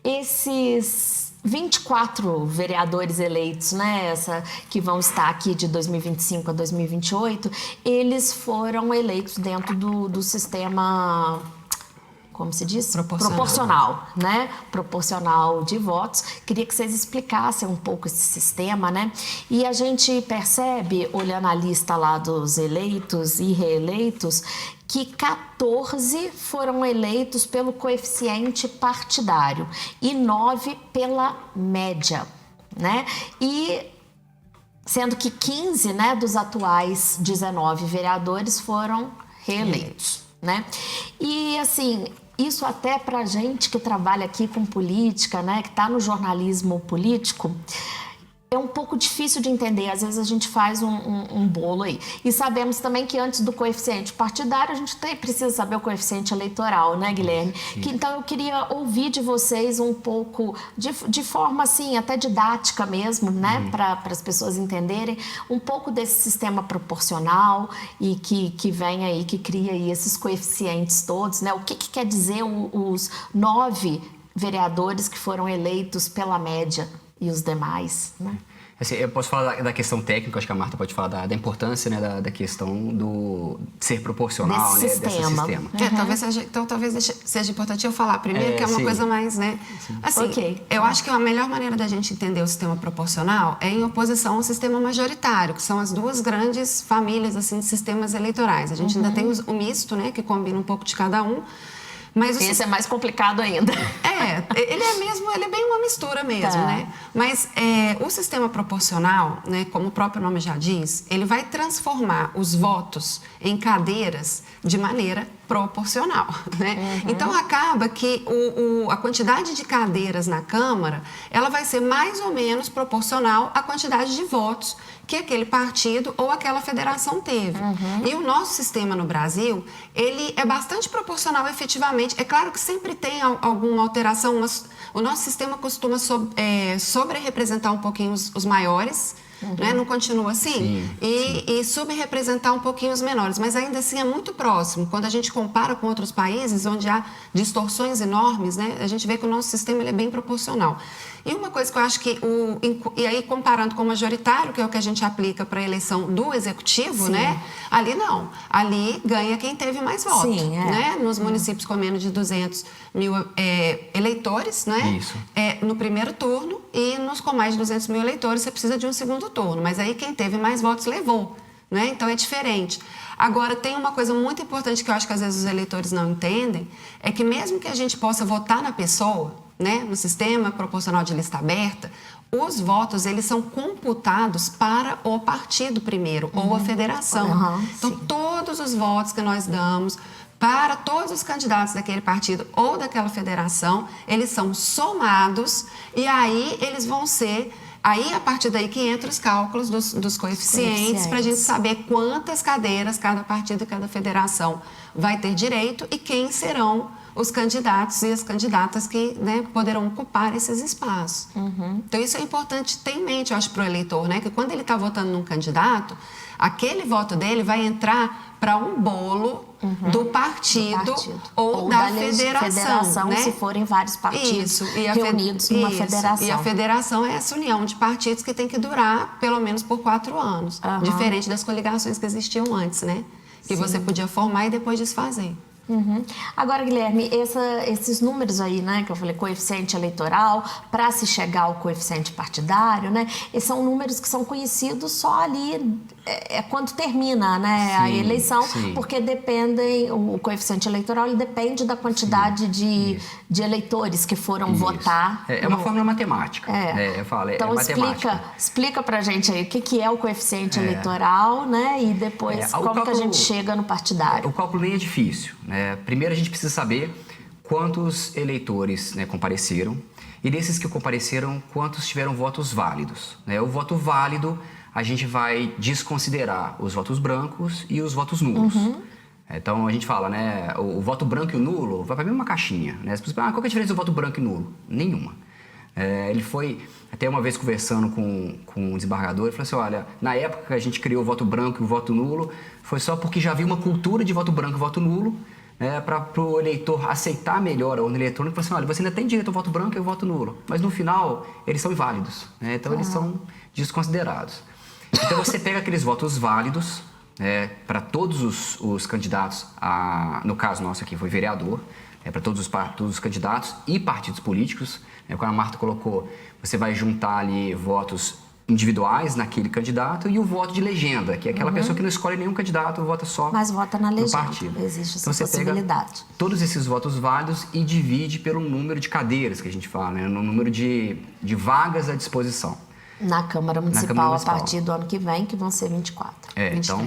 esses 24 vereadores eleitos, né, que vão estar aqui de 2025 a 2028, eles foram eleitos dentro do sistema, como se diz? Proporcional, né? Proporcional de votos. Queria que vocês explicassem um pouco esse sistema, né? E a gente percebe, olhando a lista lá dos eleitos e reeleitos, que 14 foram eleitos pelo coeficiente partidário e 9 pela média, né? E sendo que 15, né, dos atuais 19 vereadores foram reeleitos, né? E, assim, isso até pra gente que trabalha aqui com política, né, que está no jornalismo político, é um pouco difícil de entender. Às vezes a gente faz um bolo aí. E sabemos também que antes do coeficiente partidário, a gente precisa saber o coeficiente eleitoral, né, Guilherme? Então eu queria ouvir de vocês um pouco, de forma assim, até didática mesmo, né, para as pessoas entenderem um pouco desse sistema proporcional e que vem aí, que cria aí esses coeficientes todos, né? O que quer dizer os 9 vereadores que foram eleitos pela média e os demais, né? Assim, eu posso falar da questão técnica, acho que a Marta pode falar da importância, né, da questão de ser proporcional, desse sistema. Talvez seja importante eu falar primeiro, que é uma coisa mais, né? Assim, eu acho que a melhor maneira da gente entender o sistema proporcional é em oposição ao sistema majoritário, que são as duas grandes famílias, assim, de sistemas eleitorais. A gente ainda tem o misto, né, que combina um pouco de cada um. Mas esse é mais complicado ainda. Ele é bem uma mistura mesmo, né? Mas o sistema proporcional, né, como o próprio nome já diz, ele vai transformar os votos em cadeiras de maneira proporcional, né? Então acaba que a quantidade de cadeiras na Câmara, ela vai ser mais ou menos proporcional à quantidade de votos que aquele partido ou aquela federação teve. E o nosso sistema no Brasil, ele é bastante proporcional efetivamente. É claro que sempre tem alguma alteração, mas o nosso sistema costuma sobre-representar um pouquinho os maiores, né? Não continua assim? E subrepresentar um pouquinho os menores, mas ainda assim é muito próximo. Quando a gente compara com outros países onde há distorções enormes, né? A gente vê que o nosso sistema ele é bem proporcional. E uma coisa que eu acho que, e aí comparando com o majoritário, que é o que a gente aplica para a eleição do executivo, né? Ali não. Ali ganha quem teve mais votos, né? Nos municípios com menos de 200 mil eleitores, né? Isso. No primeiro turno, e nos com mais de 200 mil eleitores você precisa de um segundo turno. Mas aí quem teve mais votos levou, né? Então é diferente. Agora, tem uma coisa muito importante que eu acho que às vezes os eleitores não entendem, é que mesmo que a gente possa votar na pessoa, né, no sistema proporcional de lista aberta, os votos eles são computados para o partido primeiro, ou a federação. Então, todos os votos que nós damos para todos os candidatos daquele partido ou daquela federação, eles são somados e aí eles vão ser... Aí, a partir daí que entra os cálculos dos coeficientes para a gente saber quantas cadeiras cada partido e cada federação vai ter direito e quem serão os candidatos e as candidatas que, né, poderão ocupar esses espaços. Então, isso é importante ter em mente, eu acho, para o eleitor, né? Que quando ele está votando num candidato, aquele voto dele vai entrar para um bolo do partido ou da federação, né? Se forem vários partidos reunidos numa federação. E a federação é essa união de partidos que tem que durar pelo menos por 4 anos. Diferente das coligações que existiam antes, né? Que você podia formar e depois desfazer. Agora, Guilherme, esses números aí, né, que eu falei, coeficiente eleitoral, para se chegar ao coeficiente partidário, né, esses são números que são conhecidos só ali quando termina, né, a eleição, porque dependem, o coeficiente eleitoral ele depende da quantidade de eleitores que foram votar. É uma fórmula matemática. Eu falo, então, explica pra gente aí o que é o coeficiente eleitoral, né, e depois como que a gente chega no partidário. O cálculo nem é difícil, né? Primeiro a gente precisa saber quantos eleitores, né, compareceram e desses que compareceram, quantos tiveram votos válidos, né? O voto válido a gente vai desconsiderar os votos brancos e os votos nulos. Então a gente fala, né, o voto branco e o nulo vai para a mesma caixinha, né? As pessoas falam, qual que é a diferença do voto branco e nulo? Nenhuma. Ele foi, até uma vez conversando com um desembargador, ele falou assim, olha, na época que a gente criou o voto branco e o voto nulo, foi só porque já havia uma cultura de voto branco e voto nulo, para o eleitor aceitar melhor a urna eletrônica, falou assim, olha, você ainda tem direito ao voto branco e ao voto nulo, mas no final eles são inválidos, né? Então eles são desconsiderados. Então você pega aqueles votos válidos, para todos os candidatos, no caso nosso aqui foi vereador, para todos os candidatos e partidos políticos, quando a Marta colocou, você vai juntar ali votos individuais naquele candidato e o voto de legenda, que é aquela pessoa que não escolhe nenhum candidato, vota só mas vota na legenda. Partido. Existe essa então, você possibilidade. Pega todos esses votos válidos e divide pelo número de cadeiras que a gente fala, né? No número de vagas à disposição. Na Câmara Municipal, Câmara Municipal. a partir do ano que vem, que vão ser 24. Então,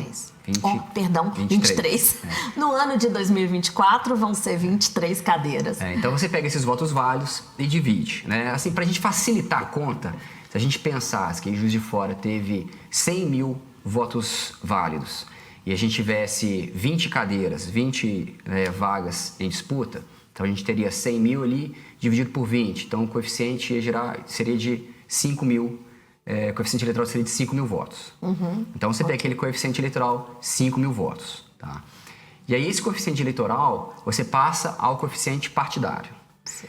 23. 23. No ano de 2024 vão ser 23 cadeiras. Então você pega esses votos válidos e divide, né? Assim, pra gente facilitar a conta, se a gente pensasse que em Juiz de Fora teve 100 mil votos válidos e a gente tivesse 20 cadeiras, 20 vagas em disputa, então a gente teria 100 mil ali dividido por 20. Então o coeficiente seria de 5 mil. O coeficiente eleitoral seria de 5 mil votos. Então você tem aquele coeficiente eleitoral 5 mil votos. Tá? E aí esse coeficiente eleitoral, você passa ao coeficiente partidário. Sim.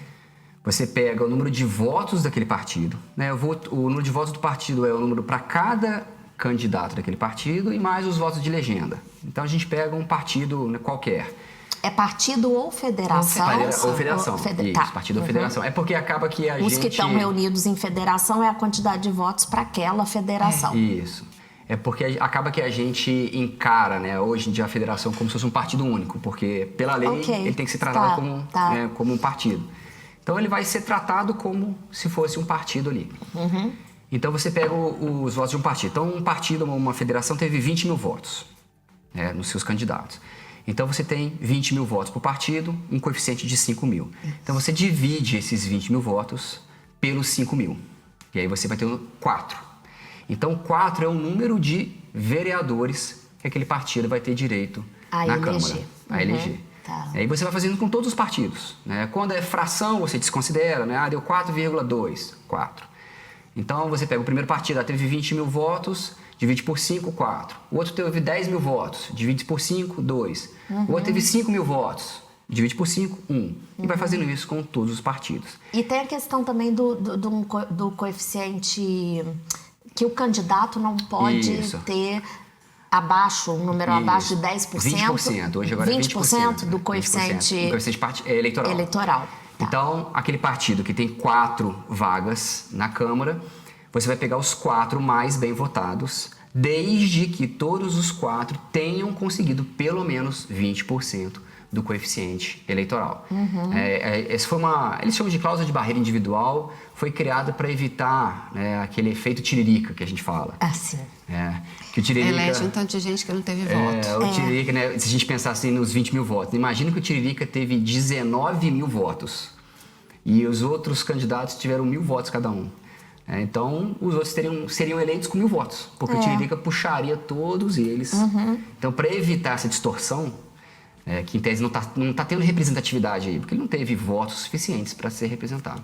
Você pega o número de votos daquele partido, né? O número de votos do partido é o número para cada candidato daquele partido e mais os votos de legenda. Então a gente pega um partido, né, qualquer. É partido ou federação? Ou federação. Isso, Tá. partido ou federação. É porque acaba que Os que estão reunidos em federação é a quantidade de votos para aquela federação. Isso. É porque acaba que a gente encara, né, hoje em dia a federação como se fosse um partido único, porque pela lei ele tem que ser tratado como um partido. Então ele vai ser tratado como se fosse um partido ali. Então você pega os votos de um partido. Então um partido, uma federação teve 20 mil votos, né, nos seus candidatos. Então você tem 20 mil votos por partido, um coeficiente de 5 mil. Então você divide esses 20 mil votos pelos 5 mil. E aí você vai ter 4. Então 4 é o número de vereadores que aquele partido vai ter direito na Câmara. A eleger. Tá. E aí você vai fazendo com todos os partidos, né? Quando é fração, você desconsidera, né? Deu 4,2, 4. Então você pega o primeiro partido, teve 20 mil votos, divide por 5, 4. O outro teve 10 mil votos, divide por 5, 2. O outro teve 5 mil votos, divide por 5, 1. E vai fazendo isso com todos os partidos. E tem a questão também do coeficiente que o candidato não pode ter abaixo, um número abaixo de 10%. 20%, hoje agora 20% é 20%. Do coeficiente, 20%. Do coeficiente eleitoral. Tá. Então, aquele partido que tem 4 vagas na Câmara, você vai pegar os 4 mais bem votados, desde que todos os 4 tenham conseguido pelo menos 20% do coeficiente eleitoral. Essa foi eles chamam de cláusula de barreira individual, foi criada para evitar, né, aquele efeito tiririca que a gente fala. Assim. Que o tiririca, elege um tanto de gente que não teve voto. O tiririca, né, se a gente pensar assim nos 20 mil votos, imagina que o tiririca teve 19 mil votos e os outros candidatos tiveram 1.000 votos cada um. Então, os outros seriam eleitos com 1.000 votos, porque o tiririca puxaria todos eles. Então, para evitar essa distorção, que em tese não tá tendo representatividade aí, porque ele não teve votos suficientes para ser representado.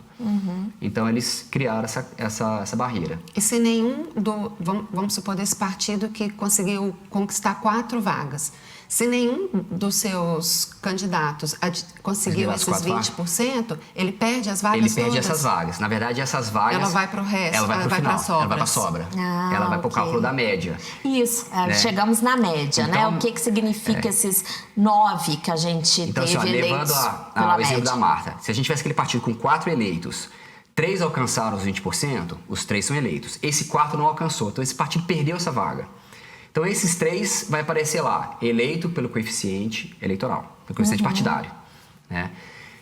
Então, eles criaram essa barreira. E se nenhum vamos supor, desse partido que conseguiu conquistar 4 vagas, se nenhum dos seus candidatos conseguiu esses 20%, ele perde as vagas todas? Ele perde essas vagas. Na verdade, essas vagas... Ela vai para o resto, ela vai para a sobra. Ela vai para a sobra. Ela vai para o cálculo da média. Isso, né? Chegamos na média, né? O que significa esses 9 que a gente teve eleitos levando ao exemplo da Marta, se a gente tivesse aquele partido com 4 eleitos, 3 alcançaram os 20%, os 3 são eleitos. Esse 4 não alcançou, então esse partido perdeu essa vaga. Então, esses 3 vai aparecer lá, eleito pelo coeficiente eleitoral, pelo coeficiente partidário. Né?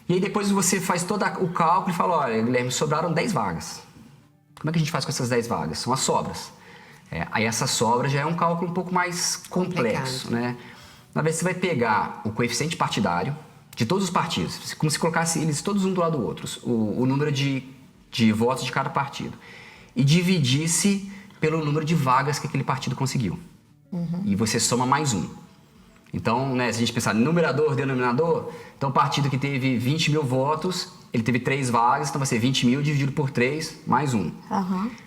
E aí depois você faz todo o cálculo e fala, olha, Guilherme, sobraram 10 vagas. Como é que a gente faz com essas 10 vagas? São as sobras. Aí essa sobra já é um cálculo um pouco mais complexo. Né? Na verdade, você vai pegar o coeficiente partidário de todos os partidos, como se colocasse eles todos um do lado do outro, o número de votos de cada partido, e dividisse pelo número de vagas que aquele partido conseguiu. E você soma mais 1. Então, né, se a gente pensar numerador, denominador, então o partido que teve 20 mil votos, ele teve 3 vagas, então vai ser 20 mil dividido por 3, mais 1.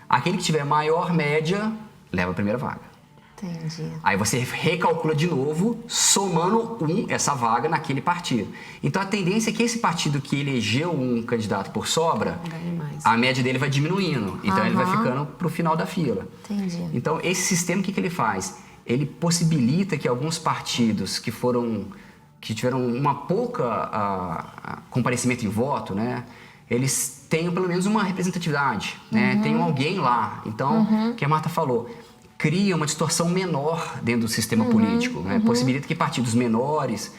Aquele que tiver maior média, leva a primeira vaga. Entendi. Aí você recalcula de novo, somando essa vaga naquele partido. Então, a tendência é que esse partido que elegeu um candidato por sobra, a média dele vai diminuindo. Então, ele vai ficando para o final da fila. Entendi. Então, esse sistema, o que ele faz? Ele possibilita que alguns partidos que tiveram uma pouca comparecimento em voto, né, eles tenham pelo menos uma representatividade, né, tenham alguém lá. Então, o que a Marta falou, cria uma distorção menor dentro do sistema político, né, possibilita que partidos menores,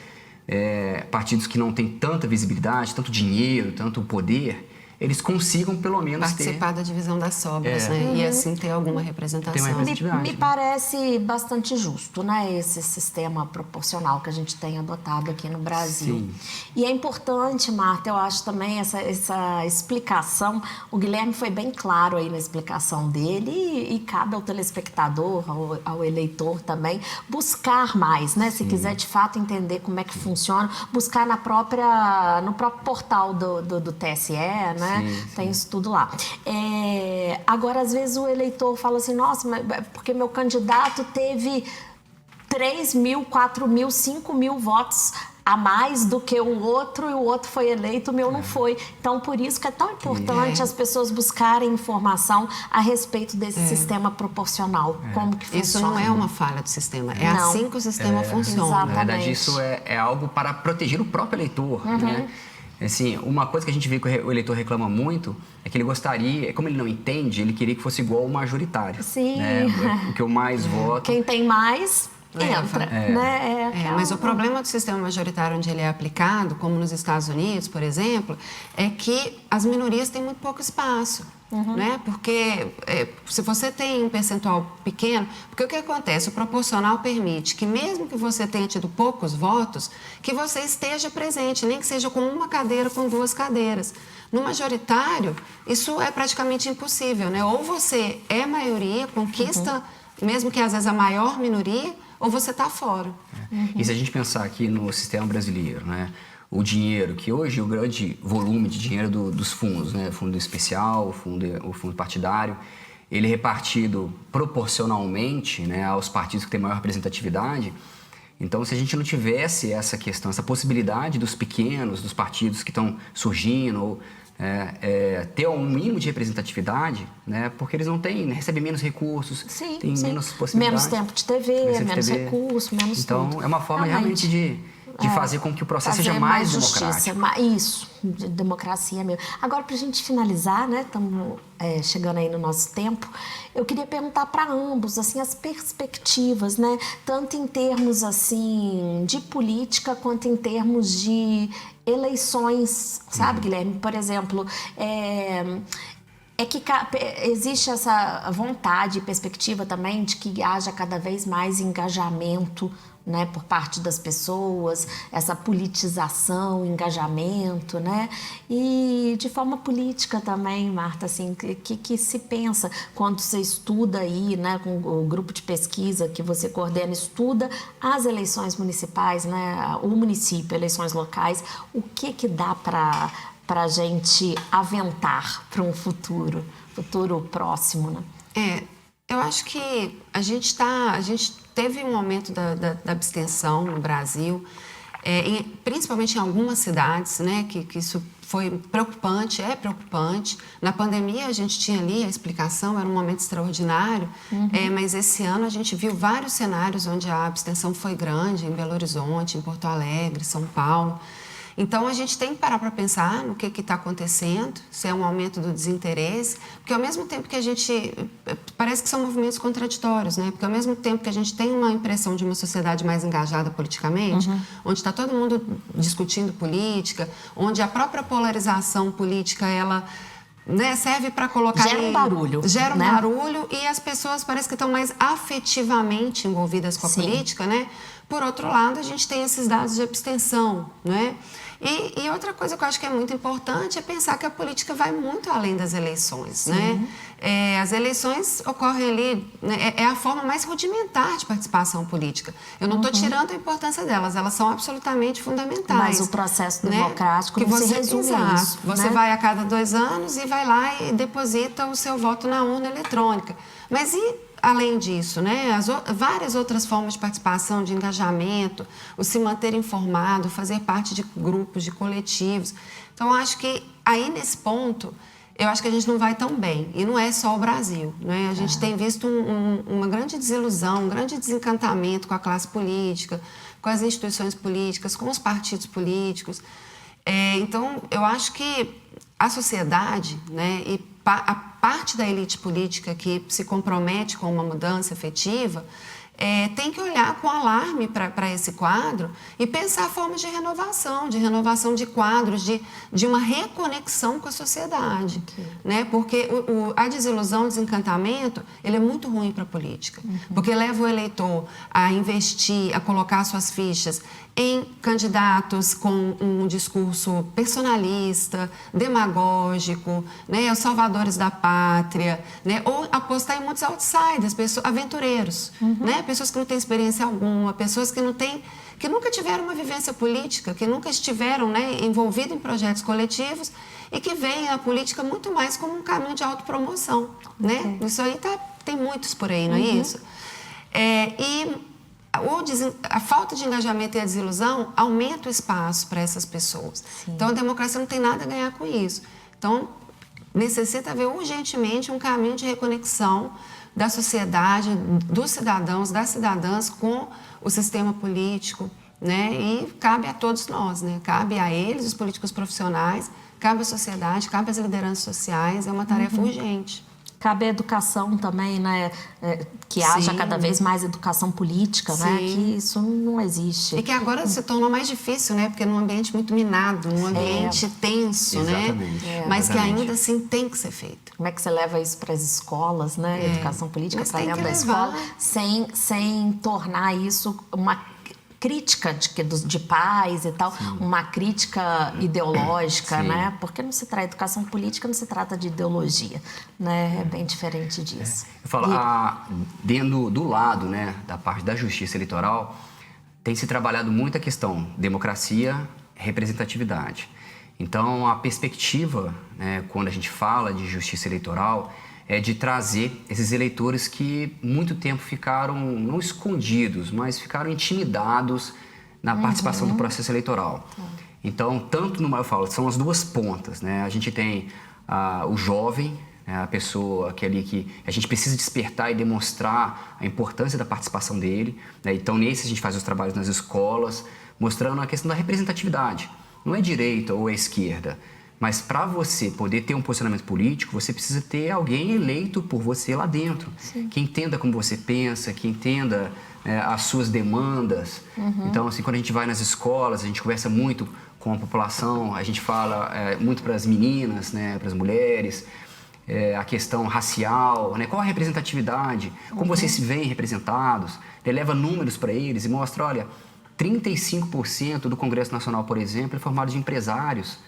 partidos que não têm tanta visibilidade, tanto dinheiro, tanto poder, eles consigam pelo menos participar da divisão das sobras, né? E assim ter alguma representação. Tem uma representatividade, Me né? parece bastante justo, né? Esse sistema proporcional que a gente tem adotado aqui no Brasil. Sim. E é importante, Marta, eu acho também essa explicação. O Guilherme foi bem claro aí na explicação dele e cabe ao telespectador, ao eleitor também, buscar mais, né? Se quiser de fato entender como é que funciona, buscar no próprio portal do TSE, né? Sim. Tem isso tudo lá. Agora, às vezes, o eleitor fala assim, nossa, mas porque meu candidato teve 3 mil, 4 mil, 5 mil votos a mais do que o outro, e o outro foi eleito, o meu não foi. Então, por isso que é tão importante as pessoas buscarem informação a respeito desse sistema proporcional. Como que funciona. Isso não é uma falha do sistema, é Não. assim que o sistema funciona. Exatamente. Na verdade, isso é algo para proteger o próprio eleitor, né? Assim, uma coisa que a gente vê que o eleitor reclama muito é que ele gostaria, como ele não entende, ele queria que fosse igual ao majoritário. Sim. Né? O que eu mais voto. Quem tem mais, entra. Né? Mas o problema do sistema majoritário onde ele é aplicado, como nos Estados Unidos, por exemplo, é que as minorias têm muito pouco espaço. Né? Porque se você tem um percentual pequeno, porque o que acontece? O proporcional permite que mesmo que você tenha tido poucos votos, que você esteja presente, nem que seja com uma cadeira, com 2 cadeiras. No majoritário, isso é praticamente impossível, né? Ou você é maioria, conquista, mesmo que às vezes a maior minoria, ou você está fora. E se a gente pensar aqui no sistema brasileiro, né? O dinheiro, que hoje o grande volume de dinheiro dos fundos, né? Fundo especial, o fundo partidário, ele é repartido proporcionalmente, né, aos partidos que têm maior representatividade. Então, se a gente não tivesse essa questão, essa possibilidade dos pequenos, dos partidos que estão surgindo, ou ter um mínimo de representatividade, né, porque eles não têm, recebem menos recursos, têm menos possibilidades. Menos tempo de TV, menos recursos, menos então, tudo. é uma forma realmente de fazer com que o processo seja mais democrático. Isso, de democracia mesmo. Agora, para a gente finalizar, né, estamos chegando aí no nosso tempo, eu queria perguntar para ambos, assim, as perspectivas, né, tanto em termos, assim, de política, quanto em termos de eleições, sabe, Guilherme? Por exemplo, que existe essa vontade e perspectiva também de que haja cada vez mais engajamento, né, por parte das pessoas, essa politização, engajamento, né? E de forma política também, Marta, assim, que se pensa quando você estuda aí, né, com o grupo de pesquisa que você coordena, estuda as eleições municipais, né, o município, eleições locais, o que dá para a gente aventar para um futuro próximo, né? Eu acho que a gente teve um aumento da abstenção no Brasil, principalmente em algumas cidades, né, que isso foi preocupante, é preocupante. Na pandemia a gente tinha ali a explicação, era um momento extraordinário, mas esse ano a gente viu vários cenários onde a abstenção foi grande, em Belo Horizonte, em Porto Alegre, São Paulo. Então, a gente tem que parar para pensar no que está acontecendo, se é um aumento do desinteresse, porque ao mesmo tempo que a gente... Parece que são movimentos contraditórios, né? Porque ao mesmo tempo que a gente tem uma impressão de uma sociedade mais engajada politicamente, onde está todo mundo discutindo política, onde a própria polarização política, ela... né, serve para colocar... Gera um barulho. Gera um né? barulho e as pessoas parece que estão mais afetivamente envolvidas com a política, né? Por outro lado, a gente tem esses dados de abstenção, né? E outra coisa que eu acho que é muito importante é pensar que a política vai muito além das eleições, né? As eleições ocorrem ali, né? É a forma mais rudimentar de participação política. Eu não estou tirando a importância delas, elas são absolutamente fundamentais. Mas o processo né? democrático que não você se resume a isso. Você né? vai a cada 2 anos e vai lá e deposita o seu voto na urna eletrônica. Mas e... além disso, né, várias outras formas de participação, de engajamento, o se manter informado, fazer parte de grupos, de coletivos. Então, eu acho que aí nesse ponto, eu acho que a gente não vai tão bem. E não é só o Brasil, né? A gente tem visto uma grande desilusão, um grande desencantamento com a classe política, com as instituições políticas, com os partidos políticos. Então, eu acho que a sociedade, né, e a parte da elite política que se compromete com uma mudança efetiva, tem que olhar com alarme para esse quadro e pensar formas de renovação de quadros, de uma reconexão com a sociedade. Né? Porque a desilusão, o desencantamento, ele é muito ruim para a política, porque leva o eleitor a investir, a colocar suas fichas em candidatos com um discurso personalista, demagógico, né, os salvadores da pátria, né, ou apostar em muitos outsiders, aventureiros, né, pessoas que não têm experiência alguma, pessoas que nunca tiveram uma vivência política, que nunca estiveram, né, envolvidos em projetos coletivos e que veem a política muito mais como um caminho de autopromoção, né? Isso aí tem muitos por aí, não é isso? A falta de engajamento e a desilusão aumenta o espaço para essas pessoas. Sim. Então, a democracia não tem nada a ganhar com isso. Então, necessita haver urgentemente um caminho de reconexão da sociedade, dos cidadãos, das cidadãs com o sistema político, né? E cabe a todos nós, né? Cabe a eles, os políticos profissionais, cabe à sociedade, cabe às lideranças sociais, é uma tarefa urgente. Cabe à educação também, né? Que haja cada vez mais educação política, né? Que isso não existe. E que agora se tornou mais difícil, né? Porque num ambiente muito minado, num ambiente tenso, Exatamente. né? Mas que ainda assim tem que ser feito. Como é que você leva isso para as escolas, né? Educação política para dentro da escola, sem tornar isso uma crítica de pais e tal, uma crítica ideológica, né? Porque não se trata de educação política, não se trata de ideologia, né? É bem diferente disso. Eu falo, dentro do lado, né, da parte da justiça eleitoral, tem se trabalhado muito a questão democracia, representatividade. Então, a perspectiva, né, quando a gente fala de justiça eleitoral, é de trazer esses eleitores que muito tempo ficaram, não escondidos, mas ficaram intimidados na participação do processo eleitoral. Então, tanto eu falo, são as duas pontas, né? A gente tem o jovem, né, a pessoa que a gente precisa despertar e demonstrar a importância da participação dele, né? Então, nesse a gente faz os trabalhos nas escolas, mostrando a questão da representatividade. Não é direita ou é esquerda. Mas para você poder ter um posicionamento político, você precisa ter alguém eleito por você lá dentro. Sim. Que entenda como você pensa, que entenda as suas demandas. Então, assim, quando a gente vai nas escolas, a gente conversa muito com a população, a gente fala muito para as meninas, né, para as mulheres, a questão racial, né, qual a representatividade, como vocês se veem representados, leva números para eles e mostra, olha, 35% do Congresso Nacional, por exemplo, é formado de empresários.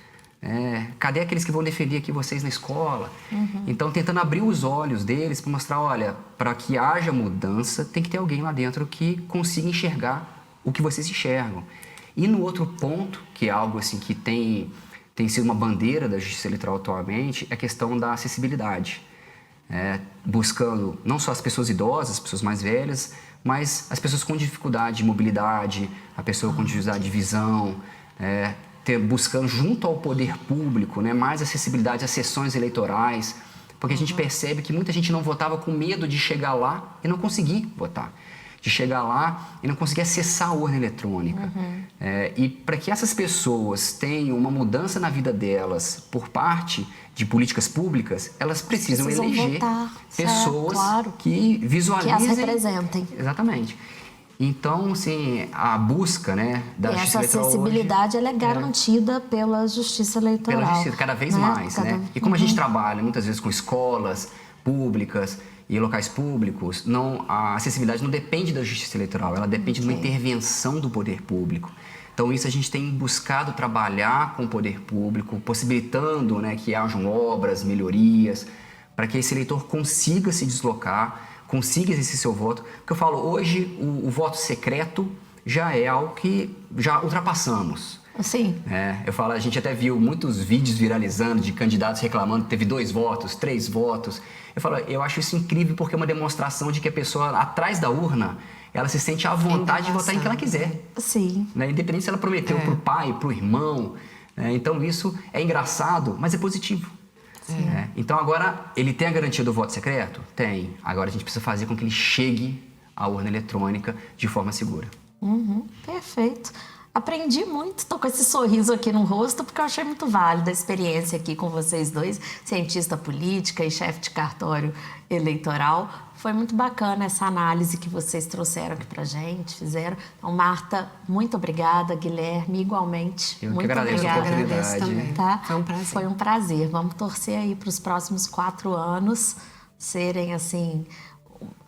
Cadê aqueles que vão defender aqui vocês na escola? Então, tentando abrir os olhos deles para mostrar, olha, para que haja mudança, tem que ter alguém lá dentro que consiga enxergar o que vocês enxergam. E no outro ponto, que é algo assim que tem sido uma bandeira da justiça eleitoral atualmente, é a questão da acessibilidade. Buscando não só as pessoas idosas, as pessoas mais velhas, mas as pessoas com dificuldade de mobilidade, a pessoa com dificuldade de visão, buscando junto ao poder público, né, mais acessibilidade às sessões eleitorais, porque a gente percebe que muita gente não votava com medo de chegar lá e não conseguir votar, de chegar lá e não conseguir acessar a urna eletrônica. E para que essas pessoas tenham uma mudança na vida delas por parte de políticas públicas, elas precisam eleger votar, pessoas claro, que visualizem... Que as representem. Exatamente. Então, assim, a busca, né, da justiça eleitoral essa acessibilidade hoje, ela é garantida pela justiça eleitoral. Pela justiça, cada vez mais, né? E como a gente trabalha muitas vezes com escolas públicas e locais públicos, a acessibilidade não depende da justiça eleitoral, ela depende de uma intervenção do poder público. Então, isso a gente tem buscado trabalhar com o poder público, possibilitando, né, que hajam obras, melhorias, para que esse eleitor consiga se deslocar, consiga exercer seu voto. Porque eu falo, hoje o voto secreto já é algo que já ultrapassamos. Sim. Eu falo, a gente até viu muitos vídeos viralizando de candidatos reclamando que teve 2 votos, 3 votos. Eu falo, eu acho isso incrível porque é uma demonstração de que a pessoa atrás da urna, ela se sente à vontade de votar em quem ela quiser. Sim. Né? Independente se ela prometeu para o pai, para o irmão. Né? Então isso é engraçado, mas é positivo. Então agora, ele tem a garantia do voto secreto? Tem. Agora a gente precisa fazer com que ele chegue à urna eletrônica de forma segura. Perfeito. aprendi muito, tô com esse sorriso aqui no rosto, porque eu achei muito válida a experiência aqui com vocês dois, cientista política e chefe de cartório eleitoral. Foi muito bacana essa análise que vocês trouxeram aqui pra gente, fizeram. Então, Marta, muito obrigada. Guilherme, igualmente. Eu que muito agradeço a obrigada. oportunidade. Agradeço também. Tá? Foi um prazer. Foi um prazer. Vamos torcer aí para os próximos 4 anos serem, assim,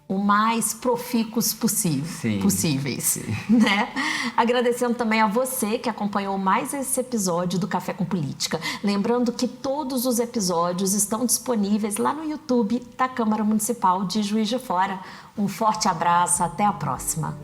o mais profícuos possíveis, né? Agradecendo também a você que acompanhou mais esse episódio do Café com Política. Lembrando que todos os episódios estão disponíveis lá no YouTube da Câmara Municipal de Juiz de Fora. Um forte abraço, até a próxima.